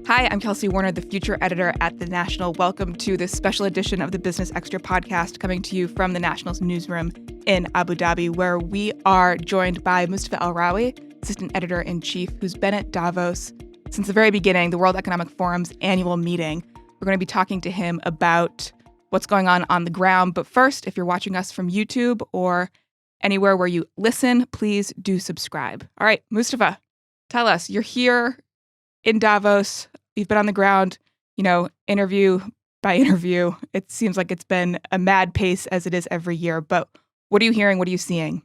Hi, I'm Kelsey Warner, the future editor at The National. Welcome to this special edition of the Business Extra podcast coming to you from The National's newsroom in Abu Dhabi, where we are joined by Mustafa Alrawi, assistant editor-in-chief, who's been at Davos since the very beginning, the World Economic Forum's annual meeting. We're going to be talking to him about what's going on the ground. But first, if you're watching us from YouTube or anywhere where you listen, please do subscribe. All right, Mustafa, tell us, you're here in Davos. You've been on the ground, interview by interview. It seems like it's been a mad pace as it is every year. But what are you hearing? What are you seeing?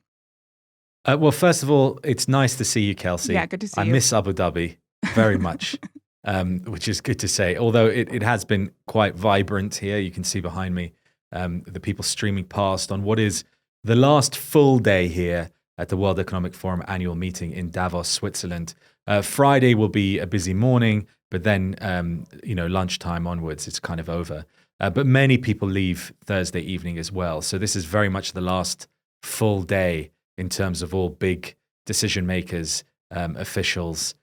Well, first of all, it's nice to see you, Kelsey. Yeah, good to see you. I miss Abu Dhabi very much, which is good to say. Although it has been quite vibrant here. You can see behind me the people streaming past on what is the last full day here at the World Economic Forum annual meeting in Davos, Switzerland. Friday will be a busy morning, but then, lunchtime onwards, it's kind of over. But many people leave Thursday evening as well. So this is very much the last full day in terms of all big decision makers, officials,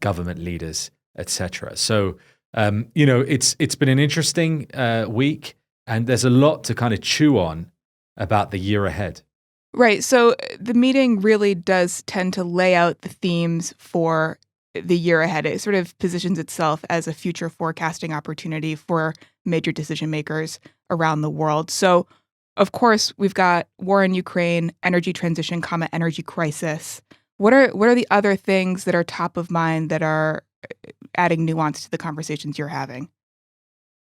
government leaders, etc. So, it's been an interesting week, and there's a lot to kind of chew on about the year ahead. Right. So the meeting really does tend to lay out the themes for the year ahead. It sort of positions itself as a future forecasting opportunity for major decision makers around the world. So, of course, we've got war in Ukraine, energy transition, energy crisis. What are the other things that are top of mind that are adding nuance to the conversations you're having?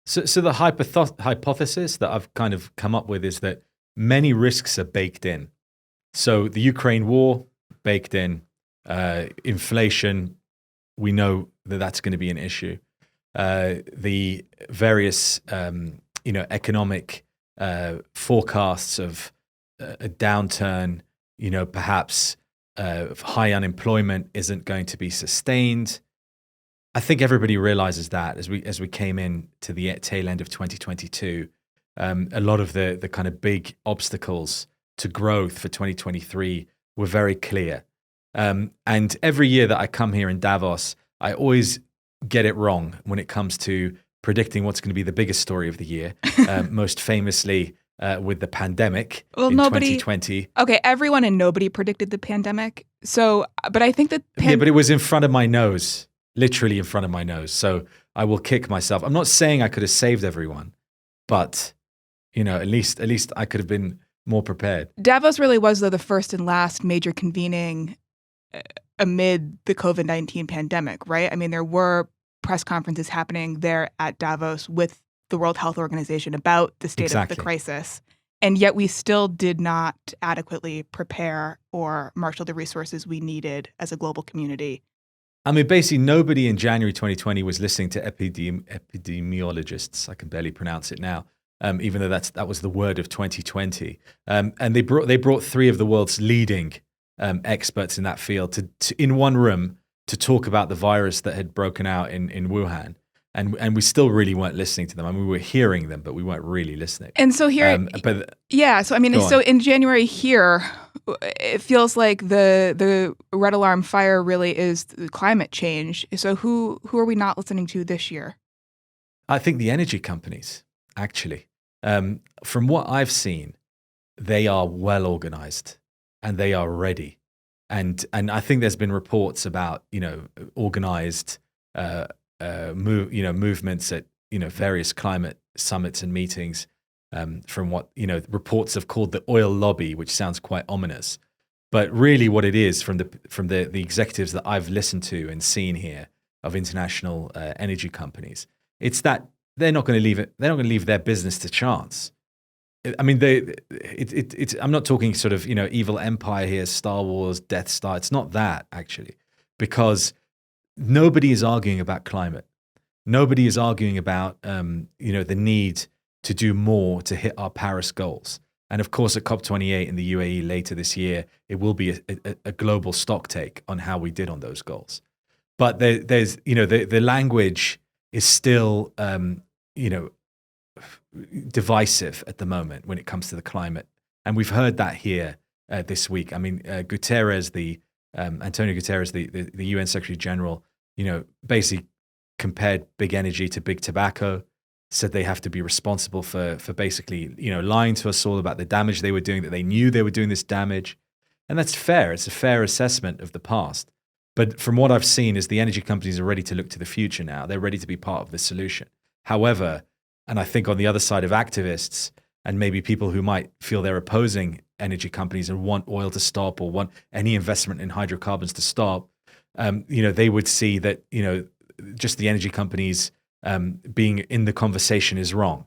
So the hypothesis that I've kind of come up with is that many risks are baked in. So the Ukraine war, baked in. Inflation, we know that that's going to be an issue. The various, economic forecasts of a downturn, perhaps high unemployment isn't going to be sustained. I think everybody realizes that as we came in to the tail end of 2022. A lot of the kind of big obstacles to growth for 2023 were very clear. And every year that I come here in Davos, I always get it wrong when it comes to predicting what's going to be the biggest story of the year, most famously with the pandemic in 2020. Okay, everyone and nobody predicted the pandemic. So, but I think that... Yeah, but it was in front of my nose, literally in front of my nose. So I will kick myself. I'm not saying I could have saved everyone, but... at least I could have been more prepared. Davos really was, though, the first and last major convening amid the COVID-19 pandemic, right? I mean, there were press conferences happening there at Davos with the World Health Organization about the state of the crisis. And yet we still did not adequately prepare or marshal the resources we needed as a global community. I mean, basically, nobody in January 2020 was listening to epidemiologists. I can barely pronounce it now. Even though that was the word of 2020, and they brought three of the world's leading experts in that field to in one room to talk about the virus that had broken out in Wuhan, and we still really weren't listening to them. I mean, we were hearing them, but we weren't really listening. And so here, so in January here, it feels like the red alarm fire really is the climate change. So who are we not listening to this year? I think the energy companies, actually. From what I've seen, they are well organized and they are ready. And I think there's been reports about, organized movements at, various climate summits and meetings from what, reports have called the oil lobby, which sounds quite ominous. But really what it is from the executives that I've listened to and seen here of international energy companies, it's that they're not going to leave it. They're not going to leave their business to chance. I mean, I'm not talking sort of evil empire here, Star Wars, Death Star. It's not that actually, because nobody is arguing about climate. Nobody is arguing about the need to do more to hit our Paris goals. And of course, at COP28 in the UAE later this year, it will be a global stock take on how we did on those goals. But there's the language is still, divisive at the moment when it comes to the climate. And we've heard that here this week. I mean, Guterres, Antonio Guterres, the UN Secretary General, basically compared big energy to big tobacco, said they have to be responsible for basically, lying to us all about the damage they were doing, that they knew they were doing this damage. And that's fair. It's a fair assessment of the past. But from what I've seen is the energy companies are ready to look to the future now. They're ready to be part of the solution. However, and I think on the other side of activists and maybe people who might feel they're opposing energy companies and want oil to stop or want any investment in hydrocarbons to stop, they would see that, just the energy companies being in the conversation is wrong.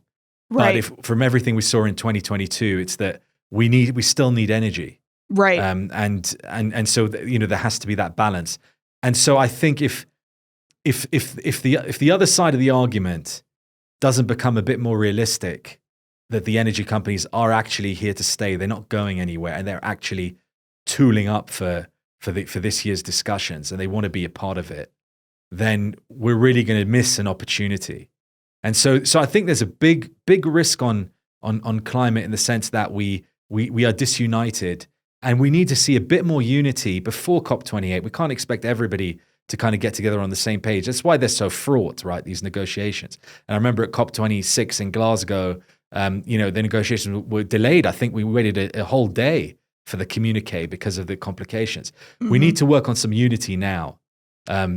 Right. But if from everything we saw in 2022, it's that we still need energy. Right. And so there has to be that balance. And so I think if the other side of the argument doesn't become a bit more realistic, that the energy companies are actually here to stay, they're not going anywhere, and they're actually tooling up for this year's discussions, and they want to be a part of it, then we're really going to miss an opportunity. And so I think there's a big risk on climate in the sense that we are disunited, and we need to see a bit more unity before COP28. We can't expect everybody to kind of get together on the same page. That's why they're so fraught, right? These negotiations. And I remember at COP26 in Glasgow, the negotiations were delayed. I think we waited a whole day for the communique because of the complications. Mm-hmm. We need to work on some unity now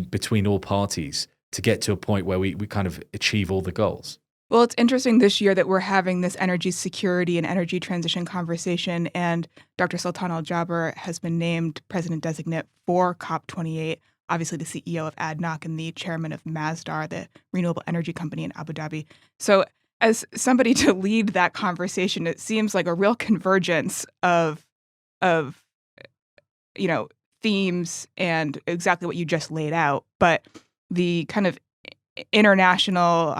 between all parties to get to a point where we kind of achieve all the goals. Well, it's interesting this year that we're having this energy security and energy transition conversation, and Dr. Sultan Al-Jaber has been named president-designate for COP28, obviously the CEO of ADNOC and the chairman of Masdar, the renewable energy company in Abu Dhabi. So as somebody to lead that conversation, it seems like a real convergence of themes and exactly what you just laid out. But the kind of international,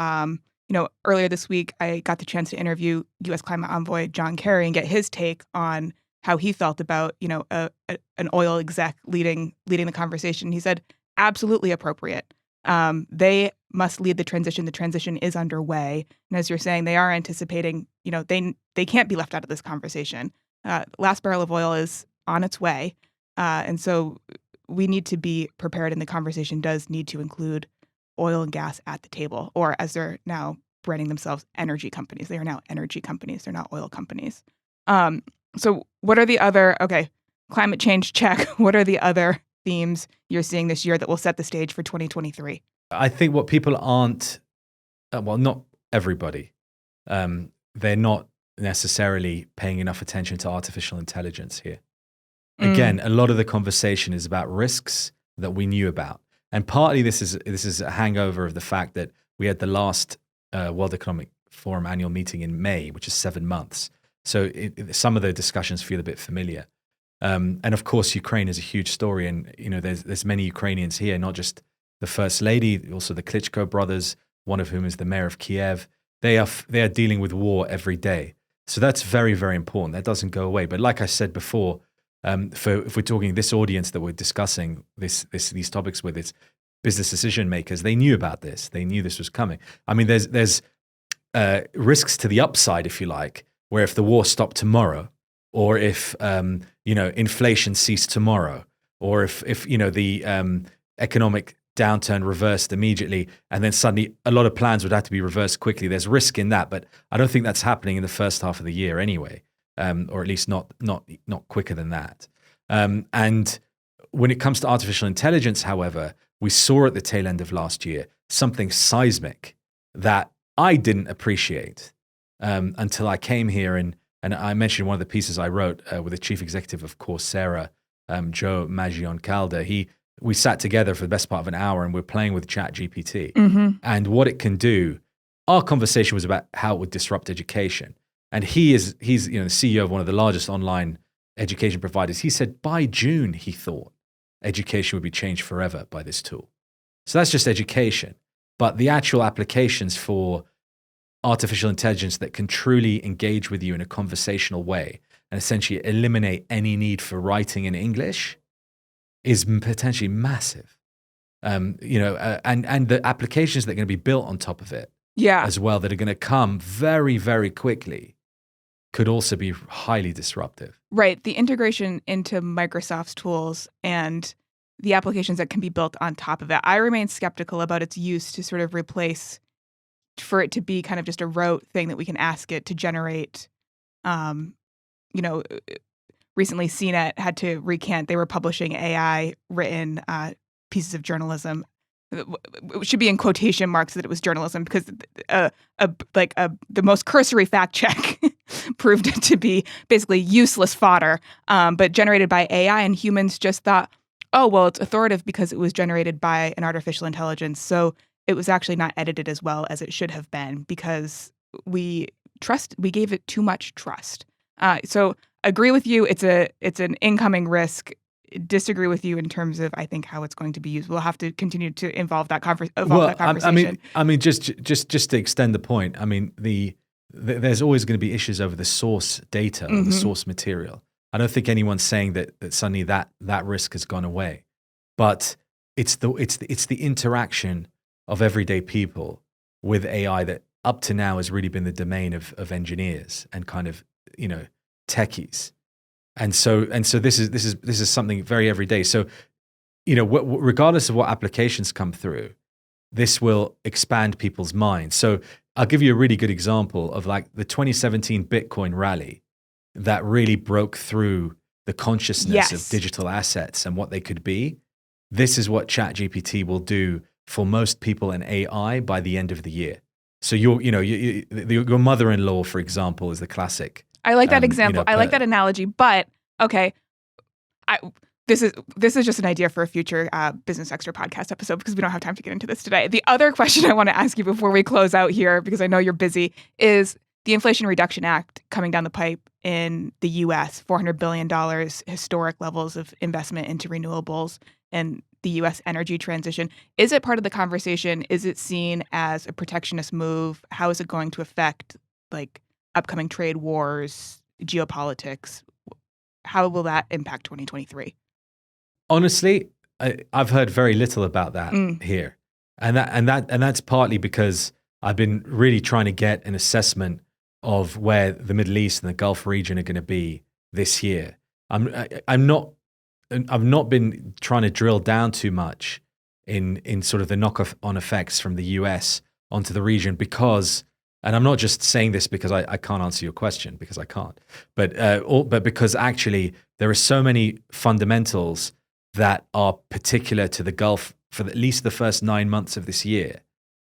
earlier this week, I got the chance to interview U.S. climate envoy John Kerry and get his take on how he felt about, an oil exec leading the conversation. He said, absolutely appropriate. They must lead the transition. The transition is underway. And as you're saying, they are anticipating, they can't be left out of this conversation. Last barrel of oil is on its way. And so we need to be prepared, and the conversation does need to include oil and gas at the table, or as they're now branding themselves, energy companies. They are now energy companies. They're not oil companies. So what are the other, climate change, check. What are the other themes you're seeing this year that will set the stage for 2023? I think what people aren't, not everybody, they're not necessarily paying enough attention to artificial intelligence here. Again, a lot of the conversation is about risks that we knew about. And partly this is a hangover of the fact that we had the last World Economic Forum annual meeting in May, which is 7 months. So some of the discussions feel a bit familiar. And of course, Ukraine is a huge story. And, there's many Ukrainians here, not just the First Lady, also the Klitschko brothers, one of whom is the mayor of Kiev. They are dealing with war every day. So that's very, very important. That doesn't go away. But like I said before, if we're talking this audience that we're discussing these topics with, it's business decision makers. They knew about this. They knew this was coming. I mean, there's risks to the upside, if you like, where if the war stopped tomorrow, or if inflation ceased tomorrow, or if the economic downturn reversed immediately, and then suddenly a lot of plans would have to be reversed quickly. There's risk in that, but I don't think that's happening in the first half of the year anyway. Or at least not quicker than that. And when it comes to artificial intelligence, however, we saw at the tail end of last year something seismic that I didn't appreciate until I came here. And I mentioned one of the pieces I wrote with the chief executive of Coursera, Joe Maggioncalda. We sat together for the best part of an hour, and we're playing with ChatGPT. Mm-hmm. And what it can do. Our conversation was about how it would disrupt education. And he's the CEO of one of the largest online education providers. He said by June, he thought education would be changed forever by this tool. So that's just education. But the actual applications for artificial intelligence that can truly engage with you in a conversational way and essentially eliminate any need for writing in English is potentially massive. And the applications that are going to be built on top of it as well that are going to come very, very quickly could also be highly disruptive. Right. The integration into Microsoft's tools and the applications that can be built on top of it. I remain skeptical about its use to sort of replace, for it to be kind of just a rote thing that we can ask it to generate. Recently CNET had to recant. They were publishing AI written pieces of journalism. It should be in quotation marks that it was journalism, because the most cursory fact check proved it to be basically useless fodder, but generated by AI, and humans just thought, oh, well, it's authoritative because it was generated by an artificial intelligence. So it was actually not edited as well as it should have been, because we gave it too much trust. So agree with you. It's an incoming risk. Disagree with you in terms of, I think, how it's going to be used. We'll have to continue to evolve that conversation. I mean, just to extend the point. I mean, there's always going to be issues over the source data, or the source material. I don't think anyone's saying that suddenly that risk has gone away, but it's the interaction of everyday people with AI that up to now has really been the domain of engineers and kind of techies. And so this is something very everyday. So, regardless of what applications come through, this will expand people's minds. So I'll give you a really good example of like the 2017 Bitcoin rally that really broke through the consciousness of digital assets and what they could be. This is what ChatGPT will do for most people in AI by the end of the year. So your mother-in-law, for example, is the classic. I like that example. I like that analogy. But okay, this is just an idea for a future Business Extra podcast episode, because we don't have time to get into this today. The other question I want to ask you before we close out here, because I know you're busy, is the Inflation Reduction Act coming down the pipe in the U.S. $400 billion, historic levels of investment into renewables and the U.S. energy transition. Is it part of the conversation? Is it seen as a protectionist move? How is it going to affect upcoming trade wars, geopolitics? How will that impact 2023? Honestly, I've heard very little about that here, and that's partly because I've been really trying to get an assessment of where the Middle East and the Gulf region are going to be this year. I've not been trying to drill down too much in sort of the knock-on effects from the US onto the region, because, and I'm not just saying this because I can't answer your question, because I can't, but because actually there are so many fundamentals that are particular to the Gulf for at least the first 9 months of this year,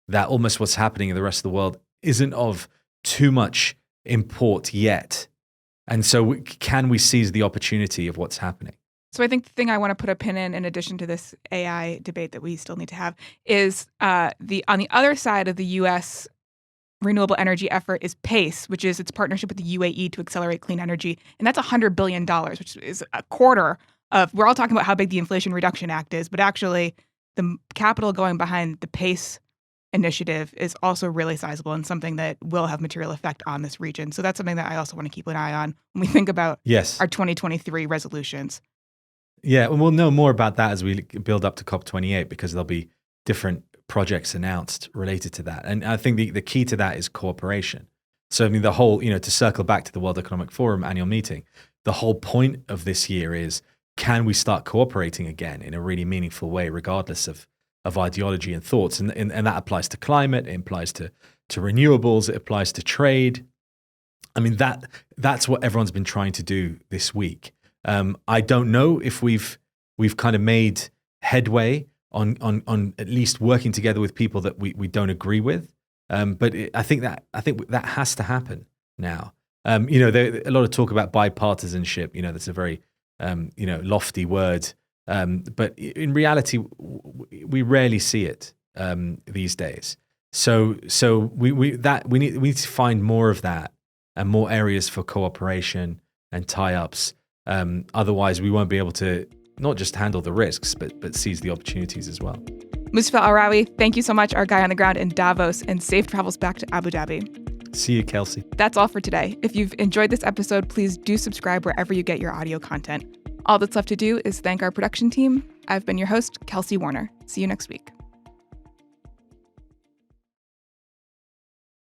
that almost what's happening in the rest of the world isn't of too much import yet. And so can we seize the opportunity of what's happening? So I think the thing I want to put a pin in addition to this AI debate that we still need to have, is on the other side of the U.S. renewable energy effort is PACE, which is its partnership with the UAE to accelerate clean energy. And that's $100 billion, which is a quarter of, we're all talking about how big the Inflation Reduction Act is, but actually the capital going behind the PACE initiative is also really sizable and something that will have material effect on this region. So that's something that I also want to keep an eye on when we think about our 2023 resolutions. Yeah, and we'll know more about that as we build up to COP28, because there'll be different projects announced related to that. And I think the key to that is cooperation. So I mean, the whole, to circle back to the World Economic Forum annual meeting, the whole point of this year is, can we start cooperating again in a really meaningful way, regardless of ideology and thoughts? And that applies to climate, it applies to renewables, it applies to trade. I mean, that's what everyone's been trying to do this week. I don't know if we've kind of made headway on at least working together with people that we don't agree with. But I think that has to happen now. There a lot of talk about bipartisanship. That's a very lofty word. But in reality, we rarely see it these days. So we need to find more of that and more areas for cooperation and tie-ups. Otherwise, we won't be able to not just handle the risks, but seize the opportunities as well. Mustafa Alrawi, thank you so much, our guy on the ground in Davos, and safe travels back to Abu Dhabi. See you, Kelsey. That's all for today. If you've enjoyed this episode, please do subscribe wherever you get your audio content. All that's left to do is thank our production team. I've been your host, Kelsey Warner. See you next week.